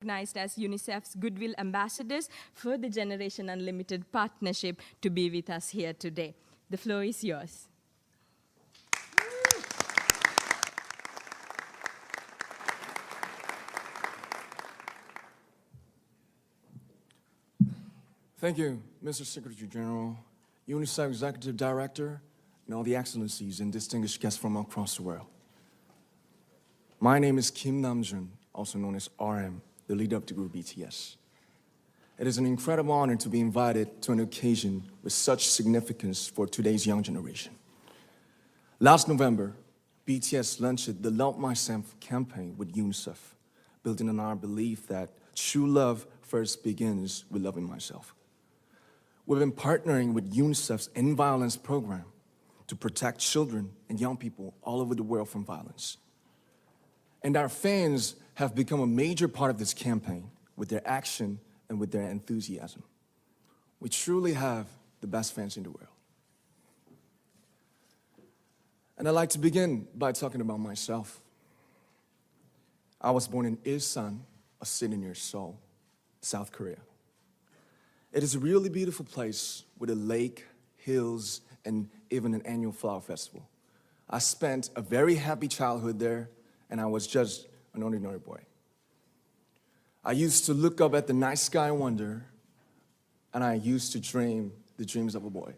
recognized as UNICEF's Goodwill Ambassadors for the Generation Unlimited partnership to be with us here today. The floor is yours. Thank you, Mr. Secretary General, UNICEF Executive Director, and all the excellencies and distinguished guests from across the world. My name is Kim Namjoon, also known as RM, the leader of the group BTS. It is an incredible honor to be invited to an occasion with such significance for today's young generation. Last November, BTS launched the Love Myself campaign with UNICEF, building on our belief that true love first begins with loving myself. We've been partnering with UNICEF's End Violence program to protect children and young people all over the world from violence. And our fans have become a major part of this campaign with their action and with their enthusiasm. We truly have the best fans in the world. And I'd like to begin by talking about myself. I was born in Ilsan, a city near Seoul, South Korea. It is a really beautiful place with a lake, hills, and even an annual flower festival. I spent a very happy childhood there, and I was just an ordinary boy. I used to look up at the night sky and wonder, and I used to dream the dreams of a boy.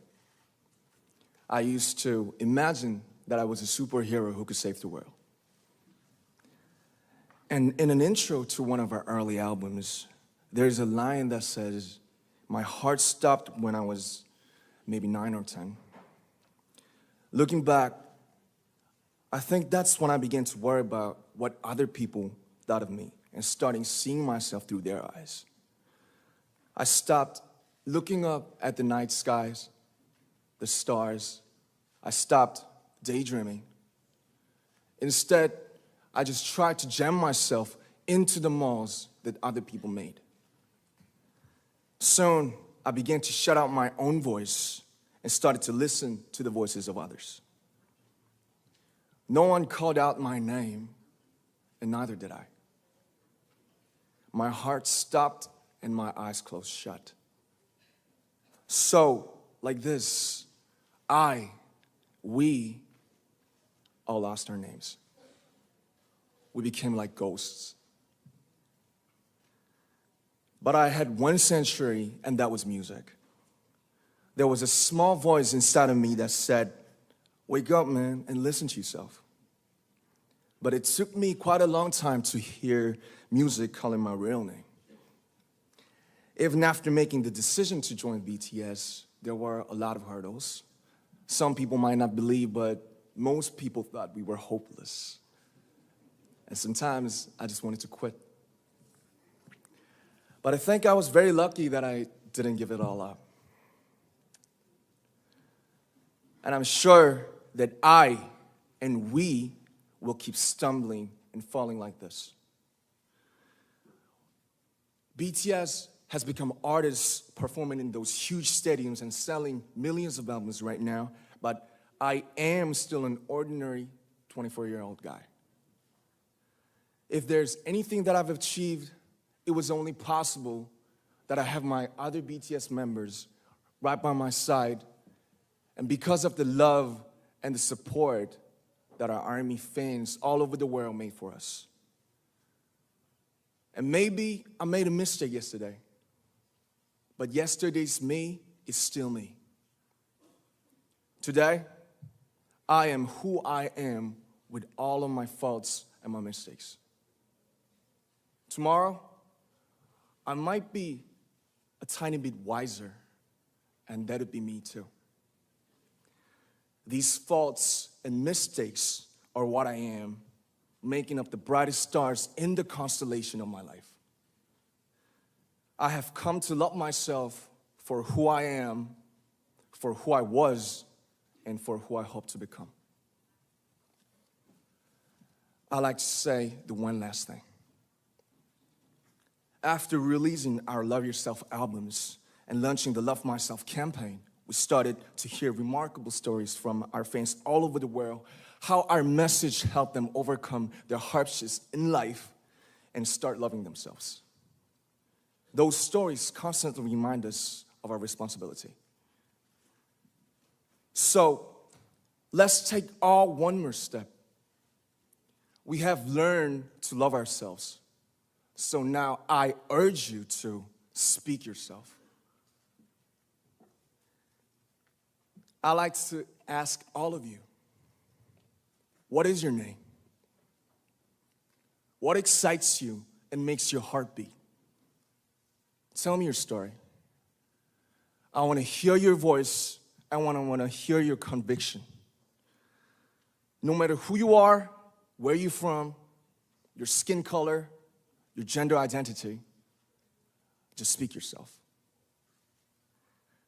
I used to imagine that I was a superhero who could save the world. And in an intro to one of our early albums, there's a line that says, "My heart stopped when I was maybe 9 or 10. Looking back, I think that's when I began to worry about what other people thought of me and starting seeing myself through their eyes. I stopped looking up at the night skies, the stars. I stopped daydreaming. Instead, I just tried to jam myself into the malls that other people made. Soon, I began to shut out my own voice and started to listen to the voices of others. No one called out my name, and neither did I. My heart stopped and my eyes closed shut. So, like this, we all lost our names. We became like ghosts. But I had one sanctuary, and that was music. There was a small voice inside of me that said, "Wake up, man, and listen to yourself." But it took me quite a long time to hear music calling my real name. Even after making the decision to join BTS, there were a lot of hurdles. Some people might not believe, but most people thought we were hopeless. And sometimes I just wanted to quit. But I think I was very lucky that I didn't give it all up. And I'm sure that I and we will keep stumbling and falling like this. BTS has become artists performing in those huge stadiums and selling millions of albums right now, but I am still an ordinary 24-year-old guy. If there's anything that I've achieved, it was only possible that I have my other BTS members right by my side, and because of the love and the support that our ARMY fans all over the world made for us. And maybe I made a mistake yesterday, but yesterday's me is still me. Today, I am who I am with all of my faults and my mistakes. Tomorrow, I might be a tiny bit wiser, and that would be me too. These faults and mistakes are what I am, making up the brightest stars in the constellation of my life. I have come to love myself for who I am, for who I was, and for who I hope to become. I'd like to say the one last thing. After releasing our Love Yourself albums and launching the Love Myself campaign, we started to hear remarkable stories from our fans all over the world, how our message helped them overcome their hardships in life and start loving themselves. those stories constantly remind us of our responsibility. So let's take all one more step. We have learned to love ourselves. So now I urge you to speak yourself. I like to ask all of you, what is your name? What excites you and makes your heart beat? Tell me your story. I want to hear your voice. I want to hear your conviction. No matter who you are, where you're from, your skin color, your gender identity, just speak yourself.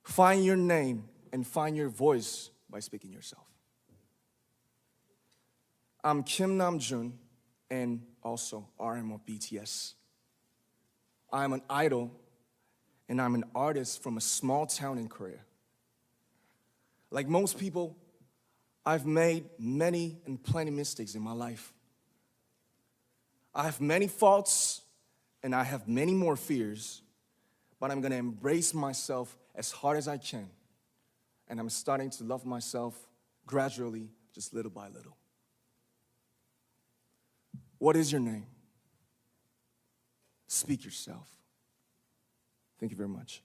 Find your name and find your voice by speaking yourself. I'm Kim Namjoon and also RM of BTS. I'm an idol and I'm an artist from a small town in Korea. Like most people, I've made many and plenty mistakes in my life. I have many faults, and I have many more fears, but I'm gonna embrace myself as hard as I can, and I'm starting to love myself gradually, just little by little. What is your name? Speak yourself. Thank you very much.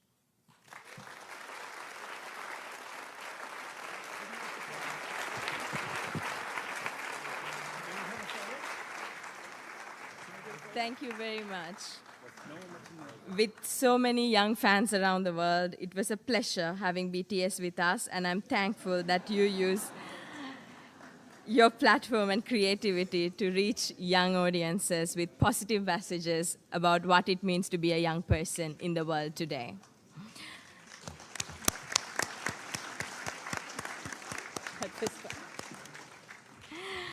Thank you very much. With so many young fans around the world, it was a pleasure having BTS with us, and I'm thankful that you use your platform and creativity to reach young audiences with positive messages about what it means to be a young person in the world today. At this point.